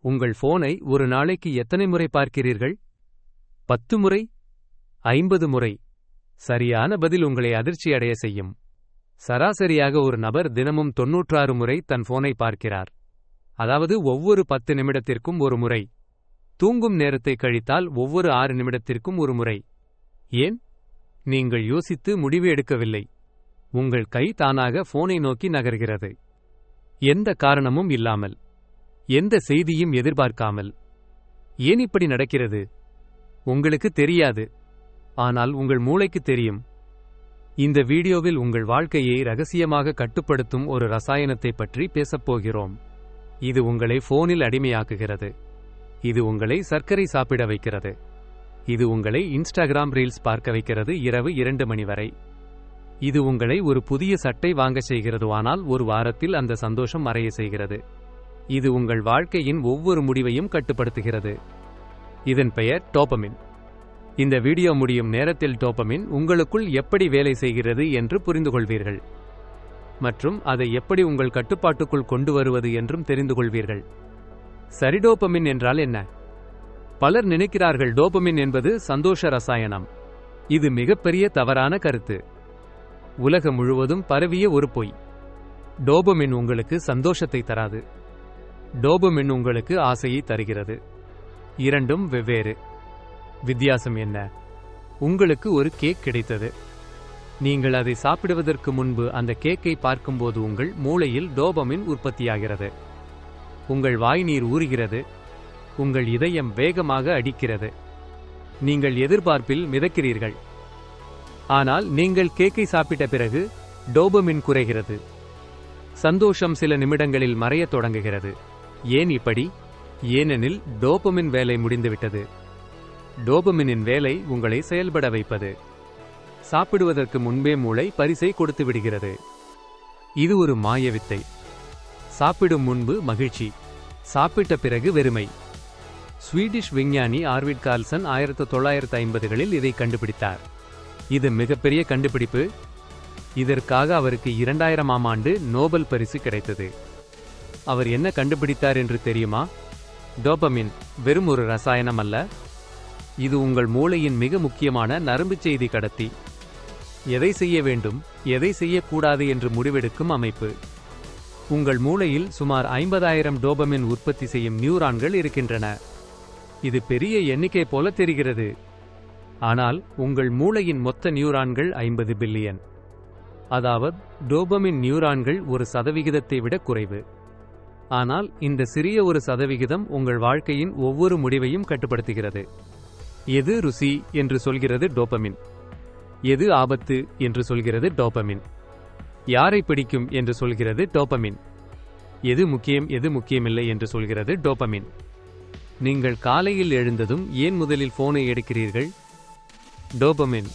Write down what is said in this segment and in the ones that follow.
உங்கள் போனை ஒரு நாளைக்கு எத்தனை முறை பார்க்கிறீர்கள்? 10 முறை? 50 முறை? சரியான பதில் உங்களை அதிர்ச்சியடைய செய்யும். சராசரியாக ஒரு நபர் தினமும் 96 முறை தன் போனை பார்க்கிறார். அதாவது ஒவ்வொரு 10 நிமிடத்திற்கும் ஒரு முறை. தூங்கும் நேரத்தை கழித்தால் ஒவ்வொரு 6 நிமிடத்திற்கும் ஒரு முறை. ஏன்? நீங்கள் யோசித்து முடிவு எடுக்கவில்லை. உங்கள் கை தானாக போனை நோக்கி நகர்கிறது. எந்த காரணமும் இல்லாமல், எந்த செய்தியும் எதிர்பார்க்காமல். ஏன் இப்படி நடக்கிறது? உங்களுக்கு தெரியாது, ஆனால் உங்கள் மூளைக்கு தெரியும். இந்த வீடியோவில் உங்கள் வாழ்க்கையை ரகசியமாக கட்டுப்படுத்தும் ஒரு ரசாயனத்தை பற்றி பேசப்போகிறோம். இது உங்களை போனில் அடிமையாக்குகிறது. இது உங்களை சர்க்கரை சாப்பிட வைக்கிறது. இது உங்களை இன்ஸ்டாகிராம் ரீல்ஸ் பார்க்க வைக்கிறது இரவு 2 மணி வரை. இது உங்களை ஒரு புதிய சட்டை வாங்க செய்கிறது, ஆனால் ஒரு வாரத்தில் அந்த சந்தோஷம் மறைய செய்கிறது. இது உங்கள் வாழ்க்கையின் ஒவ்வொரு முடிவையும் கட்டுப்படுத்துகிறது. இதன் பெயர் டோபமின். இந்த வீடியோ முடியும் நேரத்தில் டோபமின் உங்களுக்குள் எப்படி வேலை செய்கிறது என்று புரிந்துகொள்வீர்கள். மற்றும் அதை எப்படி உங்கள் கட்டுப்பாட்டுக்குள் கொண்டு வருவது என்றும் தெரிந்து கொள்வீர்கள். சரி, டோபமின் என்றால் என்ன? பலர் நினைக்கிறார்கள் டோபமின் என்பது சந்தோஷ ரசாயனம். இது மிகப்பெரிய தவறான கருத்து. உலகம் முழுவதும் பரவிய ஒரு பொய். டோபமின் உங்களுக்கு சந்தோஷத்தை தராது. டோபமின் உங்களுக்கு ஆசையை தருகிறது. இரண்டும் வெவ்வேறு. வித்தியாசம் என்ன? உங்களுக்கு ஒரு கேக் கிடைத்தது. நீங்கள் அதை சாப்பிடுவதற்கு முன்பு அந்த கேக்கை பார்க்கும்போது உங்கள் மூளையில் டோபமின் உற்பத்தியாகிறது. உங்கள் வாய்நீர் ஊறுகிறது. உங்கள் இதயம் வேகமாக அடிக்கிறது. நீங்கள் எதிர்பார்ப்பில் மிதக்கிறீர்கள். ஆனால் நீங்கள் கேக்கை சாப்பிட்ட பிறகு டோபமின் குறைகிறது. சந்தோஷம் சில நிமிடங்களில் மறையத் தொடங்குகிறது. ஏன் இப்படி? ஏனெனில் டோபமின் வேலை முடிந்துவிட்டது. டோபமினின் வேலை உங்களை செயல்பட வைப்பது. சாப்பிடுவதற்கு முன்பே மூளை பரிசை கொடுத்து விடுகிறது. இது ஒரு மாயவித்தை. சாப்பிடும் முன்பு மகிழ்ச்சி, சாப்பிட்ட பிறகு வெறுமை. ஸ்வீடிஷ் விஞ்ஞானி ஆர்விட் கார்ல்சன் 1950களில் இதை கண்டுபிடித்தார். இது மிகப்பெரிய கண்டுபிடிப்பு. இதற்காக அவருக்கு 2000ஆம் ஆண்டு நோபல் பரிசு கிடைத்தது. அவர் என்ன கண்டுபிடித்தார் என்று தெரியுமா? டோபமின் வெறும் ஒரு ரசாயனம் அல்ல. இது உங்கள் மூளையின் மிக முக்கியமான நரம்புச் செய்தி கடத்தி. எதை செய்ய வேண்டும், எதை செய்யக்கூடாது என்று முடிவெடுக்கும் அமைப்பு. உங்கள் மூளையில் சுமார் 50,000 டோபமின் உற்பத்தி செய்யும் நியூரான்கள் இருக்கின்றன. இது பெரிய எண்ணிக்கை போல தெரிகிறது. ஆனால் உங்கள் மூளையின் மொத்த நியூரான்கள் 50 பில்லியன். அதாவது டோபமின் நியூரான்கள் 1% விட குறைவு. ஆனால் இந்த சிறிய 1% உங்கள் வாழ்க்கையின் ஒவ்வொரு முடிவையும் கட்டுப்படுத்துகிறது. எது ருசி என்று சொல்கிறது டோபமின். எது ஆபத்து என்று சொல்கிறது டோபமின். யாரை பிடிக்கும் என்று சொல்கிறது டோபமின். எது முக்கியம், எது முக்கியமில்லை என்று சொல்கிறது டோபமின். நீங்கள் காலையில் எழுந்ததும் ஏன் முதலில் போனை எடுக்கிறீர்கள்? டோபமின்.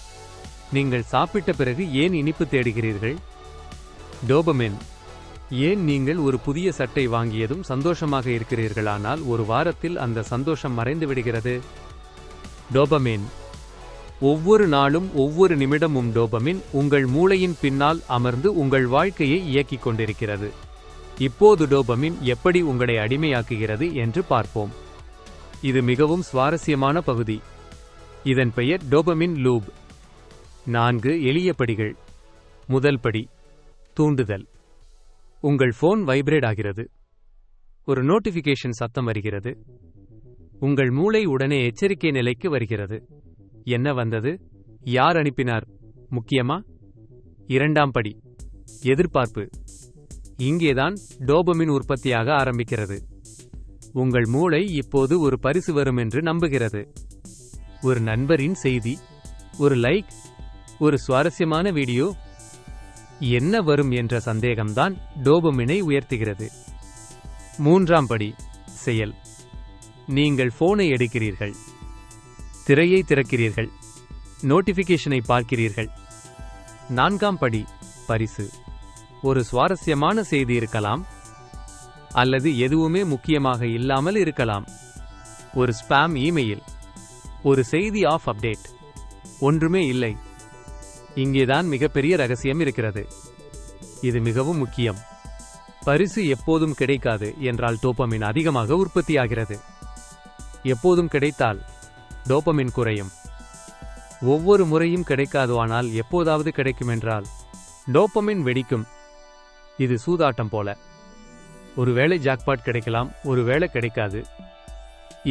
நீங்கள் சாப்பிட்ட பிறகு ஏன் இனிப்பு தேடுகிறீர்கள்? டோபமின். ஏன் நீங்கள் ஒரு புதிய சட்டை வாங்கியதும் சந்தோஷமாக இருக்கிறீர்கள், ஆனால் ஒரு வாரத்தில் அந்த சந்தோஷம் மறைந்து விடுகிறது? டோபமின். ஒவ்வொரு நாளும் ஒவ்வொரு நிமிடமும் டோபமின் உங்கள் மூளையின் பின்னால் அமர்ந்து உங்கள் வாழ்க்கையை இயக்கிக் கொண்டிருக்கிறது. இப்போது டோபமின் எப்படி உங்களை அடிமையாக்குகிறது என்று பார்ப்போம். இது மிகவும் சுவாரஸ்யமான பகுதி. இதன் பெயர் டோபமின் லூப். 4 எளிய படிகள். முதல் படி, தூண்டுதல். உங்கள் போன் வைப்ரேட் ஆகிறது. ஒரு நோட்டிபிகேஷன் சத்தம் வருகிறது. உங்கள் மூளை உடனே எச்சரிக்கை நிலைக்கு வருகிறது. என்ன வந்தது? யார் அனுப்பினார்? முக்கியமா? இரண்டாம் படி, எதிர்பார்ப்பு. இங்கேதான் டோபமின் உற்பத்தியாக ஆரம்பிக்கிறது. உங்கள் மூளை இப்போது ஒரு பரிசு வரும் என்று நம்புகிறது. ஒரு நண்பரின் செய்தி, ஒரு லைக், ஒரு சுவாரஸ்யமான வீடியோ. என்ன வரும் என்ற சந்தேகம்தான் டோபமினை உயர்த்துகிறது. மூன்றாம் படி, செயல். நீங்கள் போனை எடுக்கிறீர்கள். திரையை திறக்கிறீர்கள். நோட்டிபிகேஷனை பார்க்கிறீர்கள். நான்காம் படி, பரிசு. ஒரு சுவாரஸ்யமான செய்தி இருக்கலாம், அல்லது எதுவுமே முக்கியமாக இல்லாமல் இருக்கலாம். ஒரு ஸ்பாம் இமெயில், ஒரு செய்தி ஆஃப் அப்டேட், ஒன்றுமே இல்லை. இங்கேதான் மிகப்பெரிய ரகசியம் இருக்கிறது. இது மிகவும் முக்கியம். பரிசு எப்போதும் கிடைக்காது என்றால் டோபமின் அதிகமாக உற்பத்தியாகிறது. எப்போதும் கிடைத்தால் டோபமின் குறையும். ஒவ்வொரு முறையும் கிடைக்காதுவானால் எப்போதாவது கிடைக்குமென்றால் டோபமின் வெடிக்கும். இது சூதாட்டம் போல. ஒருவேளை ஜாக்பாட் கிடைக்கலாம், ஒருவேளை கிடைக்காது.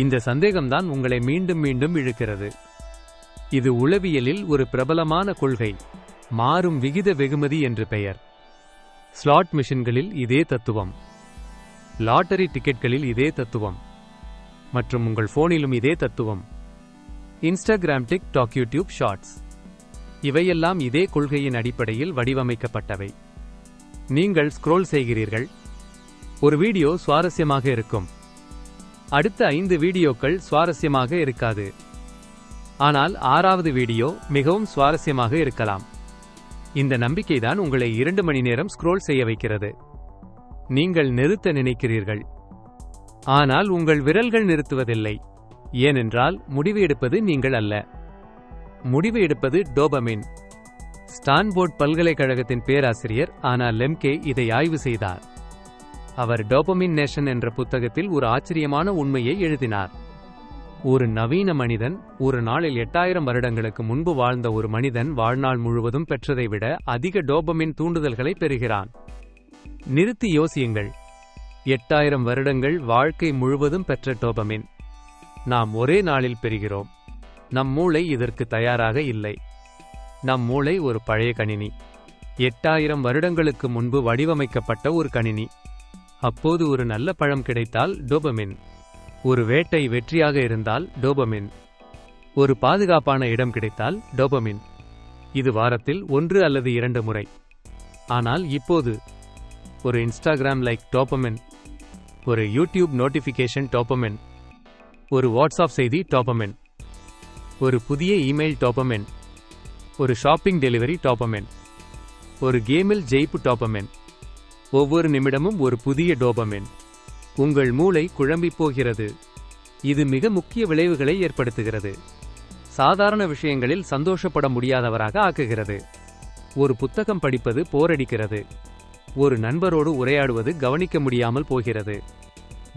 இந்த சந்தேகம்தான் உங்களை மீண்டும் மீண்டும் இழுக்கிறது. இது உளவியலில் ஒரு பிரபலமான கொள்கை, மாறும் விகித வெகுமதி என்று பெயர். ஸ்லாட் மிஷின்களில் இதே தத்துவம், லாட்டரி டிக்கெட்களில் இதே தத்துவம், மற்றும் உங்கள் போனிலும் இதே தத்துவம். இன்ஸ்டாகிராம், டிக்டாக், யூடியூப் ஷார்ட்ஸ் இவையெல்லாம் இதே கொள்கையின் அடிப்படையில் வடிவமைக்கப்பட்டவை. நீங்கள் ஸ்க்ரோல் செய்கிறீர்கள், ஒரு வீடியோ சுவாரஸ்யமாக இருக்கும், அடுத்த 5 வீடியோக்கள் சுவாரஸ்யமாக இருக்காது. ஆனால் 6வது வீடியோ மிகவும் சுவாரஸ்யமாக இருக்கலாம். இந்த நம்பிக்கைதான் உங்களை 2 மணி நேரம் ஸ்க்ரோல் செய்ய வைக்கிறது. நீங்கள் நிறுத்த நினைக்கிறீர்கள், ஆனால் உங்கள் விரல்கள் நிறுத்துவதில்லை. ஏனென்றால் முடிவு எடுப்பது நீங்கள் அல்ல, முடிவு எடுப்பது டோபமின். ஸ்டான்போர்ட் பல்கலைக்கழகத்தின் பேராசிரியர் ஆனா லெம்கே இதை ஆய்வு செய்தார். அவர் டோபமின் நேஷன் என்ற புத்தகத்தில் ஒரு ஆச்சரியமான உண்மையை எழுதினார். ஒரு நவீன மனிதன், ஒரு நாளில் 8000 வருடங்களுக்கு முன்பு வாழ்ந்த ஒரு மனிதன் வாழ்நாள் முழுவதும் பெற்றதை விட அதிக டோபமின் தூண்டுதல்களை பெறுகிறான். நிறுத்தி யோசியுங்கள், 8000 வருடங்கள் வாழ்க்கை முழுவதும் பெற்ற டோபமின் நாம் ஒரே நாளில் பெறுகிறோம். நம் மூளை இதற்கு தயாராக இல்லை. நம் மூளை ஒரு பழைய கணினி, 8000 வருடங்களுக்கு முன்பு வடிவமைக்கப்பட்ட ஒரு கணினி. அப்போது ஒரு நல்ல பழம் கிடைத்தால் டோபமின், ஒரு வேட்டை வெற்றியாக இருந்தால் டோபமின், ஒரு பாதுகாப்பான இடம் கிடைத்தால் டோபமின். இது வாரத்தில் 1 அல்லது 2 முறை. ஆனால் இப்போது ஒரு இன்ஸ்டாகிராம் லைக் டோபமின், ஒரு யூடியூப் நோட்டிஃபிகேஷன் டோபமின், ஒரு வாட்ஸ்அப் செய்தி டோபமின், ஒரு புதிய இமெயில் டோபமின், ஒரு ஷாப்பிங் டெலிவரி டோபமின், ஒரு கேமில் ஜெயிப்பு டோபமின். ஒவ்வொரு நிமிடமும் ஒரு புதிய டோபமின். உங்கள் மூளை குழம்பிப் போகிறது. இது மிக முக்கிய விளைவுகளை ஏற்படுத்துகிறது. சாதாரண விஷயங்களில் சந்தோஷப்பட முடியாதவராக ஆக்குகிறது. ஒரு புத்தகம் படிப்பது போரடிக்கிறது. ஒரு நண்பரோடு உரையாடுவது கவனிக்க முடியாமல் போகிறது.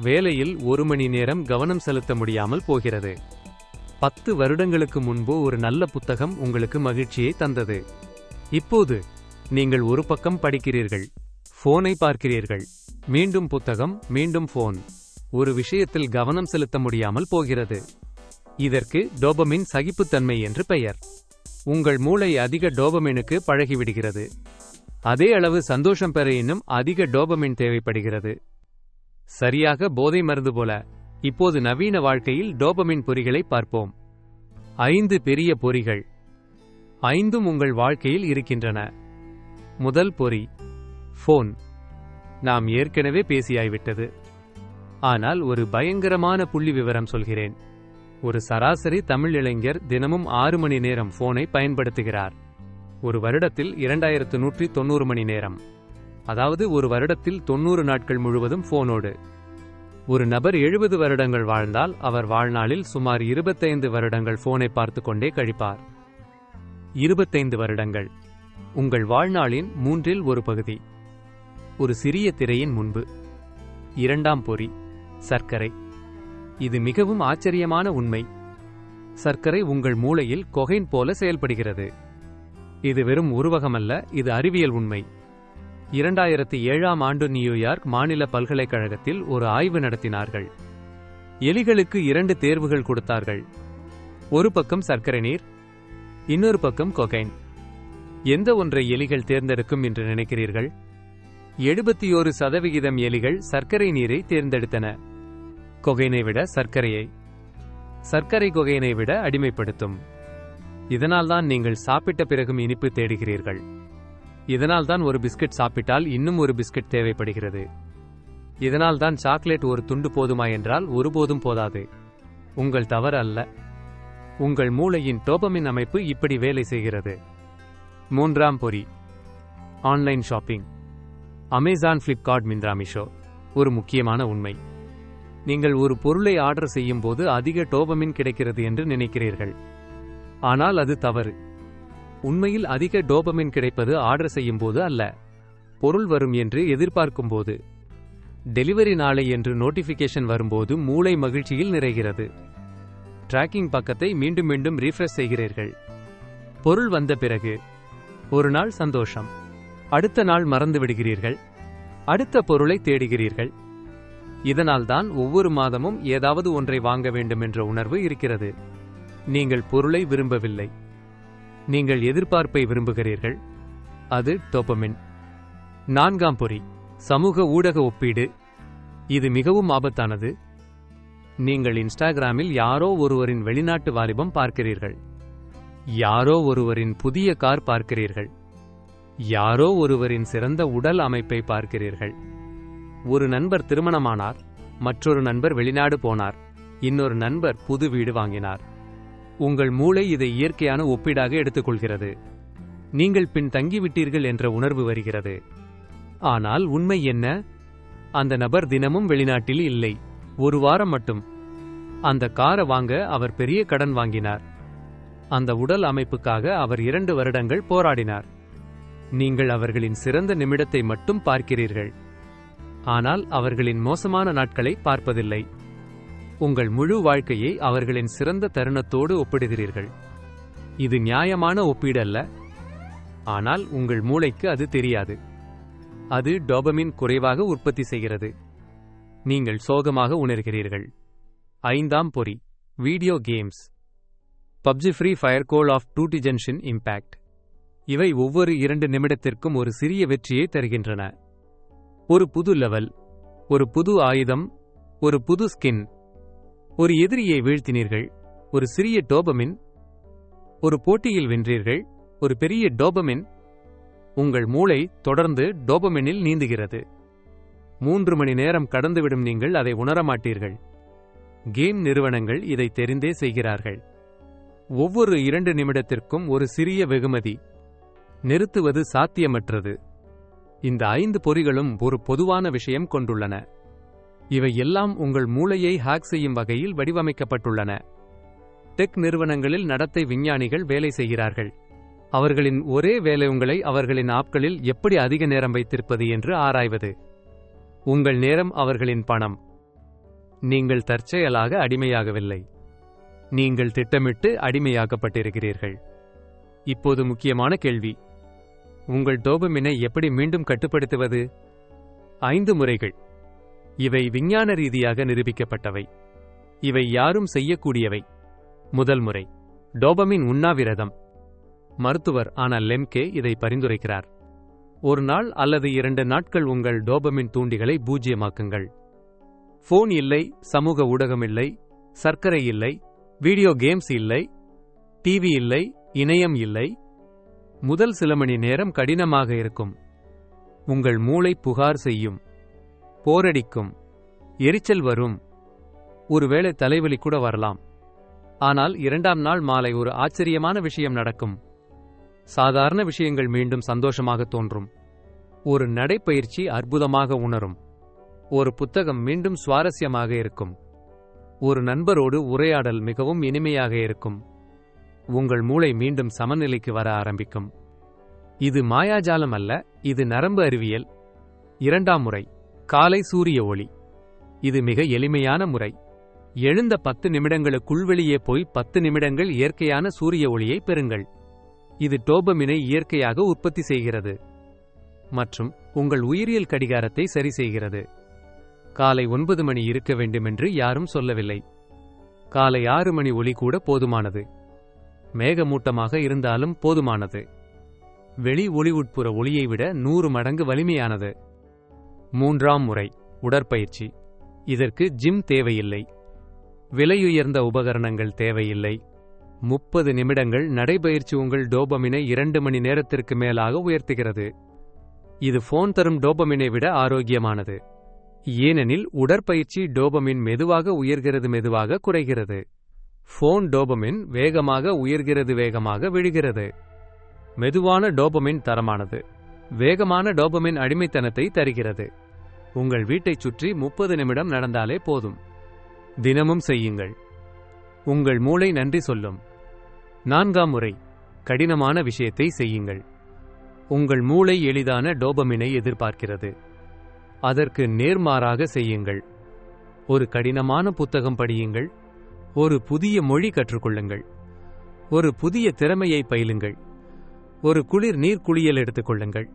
வேலையில் 1 மணி நேரம் கவனம் செலுத்த முடியாமல் போகிறது. 10 வருடங்களுக்கு முன்பு ஒரு நல்ல புத்தகம் உங்களுக்கு மகிழ்ச்சியை தந்தது. இப்போது நீங்கள் ஒரு பக்கம் படிக்கிறீர்கள், போனை பார்க்கிறீர்கள், மீண்டும் புத்தகம், மீண்டும் போன். ஒரு விஷயத்தில் கவனம் செலுத்த முடியாமல் போகிறது. இதற்கு டோபமின் சகிப்புத்தன்மை என்று பெயர். உங்கள் மூளை அதிக டோபமினுக்கு பழகிவிடுகிறது. அதே அளவு சந்தோஷம் பெற இன்னும் அதிக டோபமின் தேவைப்படுகிறது. சரியாக போதை மருந்து போல. இப்போது நவீன வாழ்க்கையில் டோபமின் பொறிகளை பார்ப்போம். 5 பெரிய பொறிகள், 5ம் உங்கள் வாழ்க்கையில் இருக்கின்றன. முதல் பொறி, போன். நாம் ஏற்கனவே பேசியாய்விட்டது. ஆனால் ஒரு பயங்கரமான புள்ளி விவரம் சொல்கிறேன். ஒரு சராசரி தமிழ் இளைஞர் தினமும் 6 மணி நேரம் போனை பயன்படுத்துகிறார். ஒரு வருடத்தில் 2190 மணி நேரம். அதாவது ஒரு வருடத்தில் 90 நாட்கள் முழுவதும் போனோடு. ஒரு நபர் 70 வருடங்கள் வாழ்ந்தால் அவர் வாழ்நாளில் சுமார் 25 வருடங்கள் போனை பார்த்து கொண்டே கழிப்பார். 25 வருடங்கள் உங்கள் வாழ்நாளின் 1/3 ஒரு பகுதி. ஒரு சிறிய திரையின் முன்பு. 2ஆம் பொறி, சர்க்கரை. இது மிகவும் ஆச்சரியமான உண்மை. சர்க்கரை உங்கள் மூளையில் கொகைன் போல செயல்படுகிறது. இது வெறும் உருவகமல்ல, இது அறிவியல் உண்மை. 2007ஆம் ஆண்டு நியூயார்க் மாநில பல்கலைக்கழகத்தில் ஒரு ஆய்வு நடத்தினார்கள். எலிகளுக்கு 2 தேர்வுகள் கொடுத்தார்கள். ஒரு பக்கம் சர்க்கரை நீர், இன்னொரு பக்கம் கொகைன். எந்த ஒன்றை எலிகள் தேர்ந்தெடுக்கும் என்று நினைக்கிறீர்கள்? 71% எலிகள் சர்க்கரை நீரை தேர்ந்தெடுத்தன. கொகைனை விட சர்க்கரையை. சர்க்கரை கொகைனை விட அடிமைப்படுத்தும். இதனால்தான் நீங்கள் சாப்பிட்ட பிறகும் இனிப்பு தேடுகிறீர்கள். இதனால்தான் ஒரு பிஸ்கட் சாப்பிட்டால் இன்னும் ஒரு பிஸ்கட் தேவைப்படுகிறது. இதனால்தான் சாக்லேட் ஒரு துண்டு போதுமா என்றால் ஒருபோதும் போதாது. உங்கள் தவறு அல்ல. உங்கள் மூளையின் டோபமின் அமைப்பு இப்படி வேலை செய்கிறது. 3ஆம் பொறி, online shopping. Amazon, Flipkart, Myntra, Meesho. ஒரு முக்கியமான உண்மை. நீங்கள் ஒரு பொருளை ஆர்டர் செய்யும் போது அதிக டோபமின் கிடைக்கிறது என்று நினைக்கிறீர்கள். ஆனால் அது தவறு. உண்மையில் அதிக டோபமின் கிடைப்பது ஆர்டர் செய்யும் போது அல்ல. பொருள் வரும் என்று எதிர்பார்க்கும்போது, டெலிவரி நாளை என்று நோட்டிஃபிகேஷன் வரும்போது மூளை மகிழ்ச்சியில் நிறைகிறது. ட்ராக்கிங் பக்கத்தை மீண்டும் மீண்டும் ரீஃப்ரெஷ் செய்கிறீர்கள். பொருள் வந்த பிறகு ஒரு நாள் சந்தோஷம், அடுத்த நாள் மறந்து விடுகிறீர்கள், அடுத்த பொருளை தேடுகிறீர்கள். இதனால்தான் ஒவ்வொரு மாதமும் ஏதாவது ஒன்றை வாங்க வேண்டும் என்ற உணர்வு இருக்கிறது. நீங்கள் பொருளை விரும்பவில்லை, நீங்கள் எதிர்பார்ப்பை விரும்புகிறீர்கள். அது டோபமின். 4ஆம் பொறி, சமூக ஊடக ஒப்பீடு. இது மிகவும் ஆபத்தானது. நீங்கள் இன்ஸ்டாகிராமில் யாரோ ஒருவரின் வெளிநாட்டு வாலிபம் பார்க்கிறீர்கள், யாரோ ஒருவரின் புதிய கார் பார்க்கிறீர்கள், யாரோ ஒருவரின் சிறந்த உடல் அமைப்பை பார்க்கிறீர்கள். ஒரு நண்பர் திருமணமானார், மற்றொரு நண்பர் வெளிநாடு போனார், இன்னொரு நண்பர் புது வீடு வாங்கினார். உங்கள் மூளை இதை இயற்கையான ஒப்பீடாக எடுத்துக்கொள்கிறது. நீங்கள் பின் தங்கிவிட்டீர்கள் என்ற உணர்வு வருகிறது. ஆனால் உண்மை என்ன? அந்த நபர் தினமும் வெளிநாட்டில் இல்லை, ஒரு வாரம் மட்டும். அந்த காரை வாங்க அவர் பெரிய கடன் வாங்கினார். அந்த உடல் அமைப்புக்காக அவர் 2 வருடங்கள் போராடினார். நீங்கள் அவர்களின் சிறந்த நிமிடத்தை மட்டும் பார்க்கிறீர்கள், ஆனால் அவர்களின் மோசமான நாட்களை பார்ப்பதில்லை. உங்கள் முழு வாழ்க்கையை அவர்களின் சிறந்த தருணத்தோடு ஒப்பிடுகிறீர்கள். இது நியாயமான ஒப்பீடு அல்ல, ஆனால் உங்கள் மூளைக்கு அது தெரியாது. அது டோபமின் குறைவாக உற்பத்தி செய்கிறது. நீங்கள் சோகமாக உணர்கிறீர்கள். 5ஆம் பொறி, video games. PUBG, free fire, call of duty, Genshin Impact. இவை ஒவ்வொரு 2 நிமிடத்திற்கும் ஒரு சிறிய வெற்றியை தருகின்றன. ஒரு புது லெவல், ஒரு புது ஆயுதம், ஒரு புது ஸ்கின். ஒரு எதிரியை வீழ்த்தினீர்கள், ஒரு சிறிய டோபமின். ஒரு போட்டியில் வென்றீர்கள், ஒரு பெரிய டோபமின். உங்கள் மூளை தொடர்ந்து டோபமினில் நீந்துகிறது. 3 மணி நேரம் கடந்துவிடும், நீங்கள் அதை உணரமாட்டீர்கள். கேம் நிறுவனங்கள் இதை தெரிந்தே செய்கிறார்கள். ஒவ்வொரு 2 நிமிடத்திற்கும் ஒரு சிறிய வெகுமதி. நிறுத்துவது சாத்தியமற்றது. இந்த 5 பொறிகளும் ஒரு பொதுவான விஷயம் கொண்டுள்ளன. இவை எல்லாம் உங்கள் மூளையை ஹேக் செய்யும் வகையில் வடிவமைக்கப்பட்டுள்ளன. டெக் நிறுவனங்களில் நடத்தை விஞ்ஞானிகள் வேலை செய்கிறார்கள். அவர்களின் ஒரே வேலை உங்களை அவர்களின் ஆப்களில் எப்படி அதிக நேரம் வைத்திருப்பது என்று ஆராய்வது. உங்கள் நேரம் அவர்களின் பணம். நீங்கள் தற்செயலாக அடிமையாகவில்லை, நீங்கள் திட்டமிட்டு அடிமையாக்கப்பட்டிருக்கிறீர்கள். இப்போது முக்கியமான கேள்வி: உங்கள் டோபமினை எப்படி மீண்டும் கட்டுப்படுத்துவது? 5 முறைகள். இவை விஞ்ஞான ரீதியாக நிரூபிக்கப்பட்டவை. இவை யாரும் செய்யக்கூடியவை. முதல் முறை, டோபமின் உண்ணாவிரதம். மருத்துவர் ஆனா லெம்கே இதை பரிந்துரைக்கிறார். ஒரு நாள் அல்லது 2 நாட்கள் உங்கள் டோபமின் தூண்டிகளை பூஜ்யமாக்குங்கள். போன் இல்லை, சமூக ஊடகம் இல்லை, சர்க்கரை இல்லை, வீடியோ கேம்ஸ் இல்லை, டிவி இல்லை, இணையம் இல்லை. முதல் சில மணி நேரம் கடினமாக இருக்கும். உங்கள் மூளை புகார் செய்யும், போரடிக்கும், எரிச்சல் வரும், ஒருவேளை தலைவலி கூட வரலாம். ஆனால் 2ஆம் நாள் மாலை ஒரு ஆச்சரியமான விஷயம் நடக்கும். சாதாரண விஷயங்கள் மீண்டும் சந்தோஷமாக தோன்றும். ஒரு நடைப்பயிற்சி அற்புதமாக உணரும். ஒரு புத்தகம் மீண்டும் சுவாரஸ்யமாக இருக்கும். ஒரு நண்பரோடு உரையாடல் மிகவும் இனிமையாக இருக்கும். உங்கள் மூளை மீண்டும் சமநிலைக்கு வர ஆரம்பிக்கும். இது மாயாஜாலம் அல்ல, இது நரம்பு அறிவியல். 2ஆம் முறை, காலை சூரிய ஒளி. இது மிக எளிமையான முறை. எழுந்த 10 நிமிடங்களுக்குள் வெளியே போய் 10 நிமிடங்கள் இயற்கையான சூரிய ஒளியை பெறுங்கள். இது டோபமினை இயற்கையாக உற்பத்தி செய்கிறது மற்றும் உங்கள் உயிரியல் கடிகாரத்தை சரி செய்கிறது. காலை 9 மணி இருக்க வேண்டுமென்று யாரும் சொல்லவில்லை. காலை 6 மணி ஒளி கூட போதுமானது. மேகமூட்டமாக இருந்தாலும் போதுமானது. வெளி ஒளி உட்புற ஒளியை விட 100 மடங்கு வலிமையானது. 3ஆம் முறை, உடற்பயிற்சி. இதற்கு ஜிம் தேவையில்லை, விலையுயர்ந்த உபகரணங்கள் தேவையில்லை. 30 நிமிடங்கள் நடைபயிற்சி உங்கள் டோபமினை 2 மணி நேரத்திற்கு மேலாக உயர்த்துகிறது. இது போன் தரும் டோபமினை விட ஆரோக்கியமானது. ஏனெனில் உடற்பயிற்சி டோபமின் மெதுவாக உயர்கிறது, மெதுவாக குறைகிறது. போன் டோபமின் வேகமாக உயர்கிறது, வேகமாக விழுகிறது. மெதுவான டோபமின் தரமானது. வேகமான டோபமின் அடிமைத்தனத்தை தருகிறது. உங்கள் வீட்டைச் சுற்றி 30 நிமிடம் நடந்தாலே போதும். தினமும் செய்யுங்கள். உங்கள் மூளை நன்றி சொல்லும். 4ஆம் முறை, கடினமான விஷயத்தை செய்யுங்கள். உங்கள் மூளை எளிதான டோபமினை எதிர்பார்க்கிறது. அதற்கு நேர்மாறாக செய்யுங்கள். ஒரு கடினமான புத்தகம் படியுங்கள். ஒரு புதிய மொழி கற்றுக்கொள்ளுங்கள். ஒரு புதிய திறமையை பயிலுங்கள். ஒரு குளிர் நீர் குளியல் எடுத்துக்கொள்ளுங்கள்.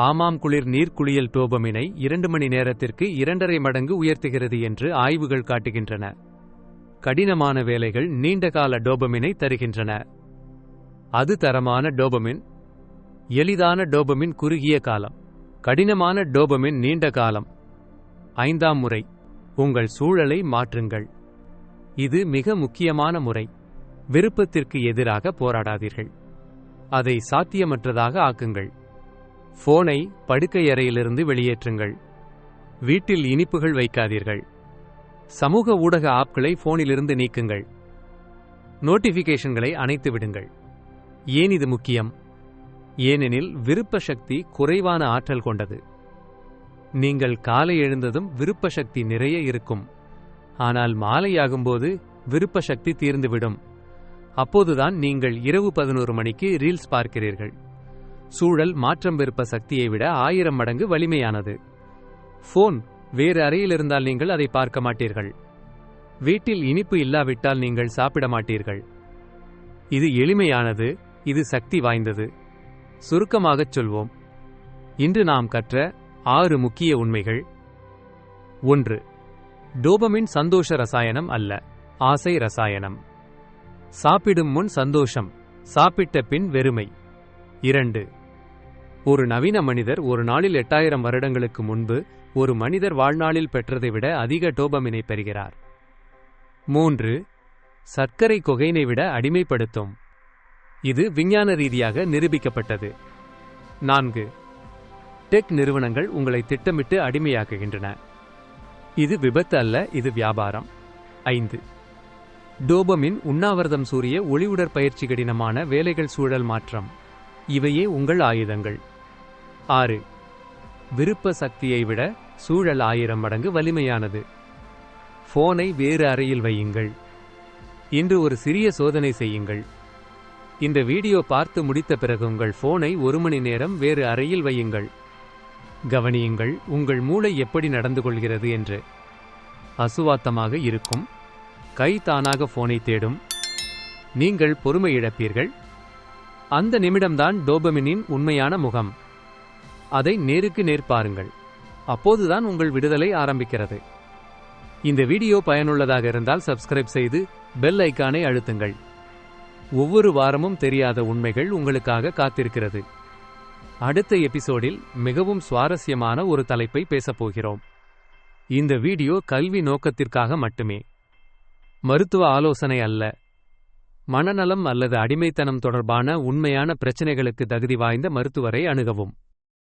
ஆமாம், குளிர் நீர் குளியல் டோபமினை 2 மணி நேரத்திற்கு 2.5 மடங்கு உயர்த்துகிறது என்று ஆய்வுகள் காட்டுகின்றன. கடினமான வேலைகள் நீண்டகால டோபமினை தருகின்றன. அது தரமான டோபமின். எளிதான டோபமின் குறுகிய காலம். கடினமான டோபமின் நீண்ட காலம். 5ஆம் முறை, உங்கள் சூழலை மாற்றுங்கள். இது மிக முக்கியமான முறை. விருப்பத்திற்கு எதிராக போராடாதீர்கள். அதை சாத்தியமற்றதாக ஆக்குங்கள். போனை படுக்கையறையிலிருந்து வெளியேற்றுங்கள். வீட்டில் இனிப்புகள் வைக்காதீர்கள். சமூக ஊடக ஆப்களை போனிலிருந்து நீக்குங்கள். நோட்டிபிகேஷன்களை அணைத்து விடுங்கள். ஏன் இது முக்கியம்? ஏனெனில் விருப்ப சக்தி குறைவான ஆற்றல் கொண்டது. நீங்கள் காலை எழுந்ததும் விருப்ப சக்தி நிறைய இருக்கும். ஆனால் மாலையாகும்போது விருப்ப சக்தி தீர்ந்துவிடும். அப்போதுதான் நீங்கள் இரவு 11 மணிக்கு ரீல்ஸ் பார்க்கிறீர்கள். சூழல் மாற்றம் விருப்ப சக்தியை விட 1000 மடங்கு வலிமையானது. போன் வேறு அறையில் இருந்தால் நீங்கள் அதை பார்க்க மாட்டீர்கள். வீட்டில் இனிப்பு இல்லாவிட்டால் நீங்கள் சாப்பிட மாட்டீர்கள். இது எளிமையானது, இது சக்தி வாய்ந்தது. சுருக்கமாகச் சொல்வோம். இன்று நாம் கற்ற 6 முக்கிய உண்மைகள். 1. டோபமின் சந்தோஷ ரசாயனம் அல்ல, ஆசை ரசாயனம். சாப்பிடும் முன் சந்தோஷம், சாப்பிட்ட பின் வெறுமை. 2. ஒரு நவீன மனிதர் ஒரு நாளில் 8000 வருடங்களுக்கு முன்பு ஒரு மனிதர் வாழ்நாளில் பெற்றதை விட அதிக டோபமினை பெறுகிறார். 3. சர்க்கரை கொகைனை விட அடிமைப்படுத்தும். இது விஞ்ஞான ரீதியாக நிரூபிக்கப்பட்டது. 4. டெக் நிறுவனங்கள் உங்களை திட்டமிட்டு அடிமையாக்குகின்றன. இது விபத்து அல்ல, இது வியாபாரம். 5. டோபமின் உண்ணாவிரதம், சூரிய ஒளி உடற்பயிற்சி, கடினமான வேலைகள், சூழல் மாற்றம். இவையே உங்கள் ஆயுதங்கள். 6. விருப்ப சக்தியை விட சூழல் 1000 மடங்கு வலிமையானது. போனை வேறு அறையில் வையுங்கள். இன்று ஒரு சிறிய சோதனை செய்யுங்கள். இந்த வீடியோ பார்த்து முடித்த பிறகு உங்கள் போனை 1 மணி நேரம் வேறு அறையில் வையுங்கள். கவனியுங்கள் உங்கள் மூளை எப்படி நடந்து கொள்கிறது என்று. அசுவாத்தமாக இருக்கும். கை தானாக போனை தேடும். நீங்கள் பொறுமை இழப்பீர்கள். அந்த நிமிடம்தான் டோபமினின் உண்மையான முகம். அதை நேருக்கு நேர் பாருங்கள். அப்போதுதான் உங்கள் விடுதலை ஆரம்பிக்கிறது. இந்த வீடியோ பயனுள்ளதாக இருந்தால் சப்ஸ்கிரைப் செய்து பெல் ஐகானை அழுத்துங்கள். ஒவ்வொரு வாரமும் தெரியாத உண்மைகள் உங்களுக்காக காத்திருக்கிறது. அடுத்த எபிசோடில் மிகவும் சுவாரஸ்யமான ஒரு தலைப்பை பேசப்போகிறோம். இந்த வீடியோ கல்வி நோக்கத்திற்காக மட்டுமே. மருத்துவ ஆலோசனை அல்ல. மனநலம் அல்லது அடிமைத்தனம் தொடர்பான உண்மையான பிரச்சினைகளுக்கு தகுதி வாய்ந்த மருத்துவரை அணுகவும்.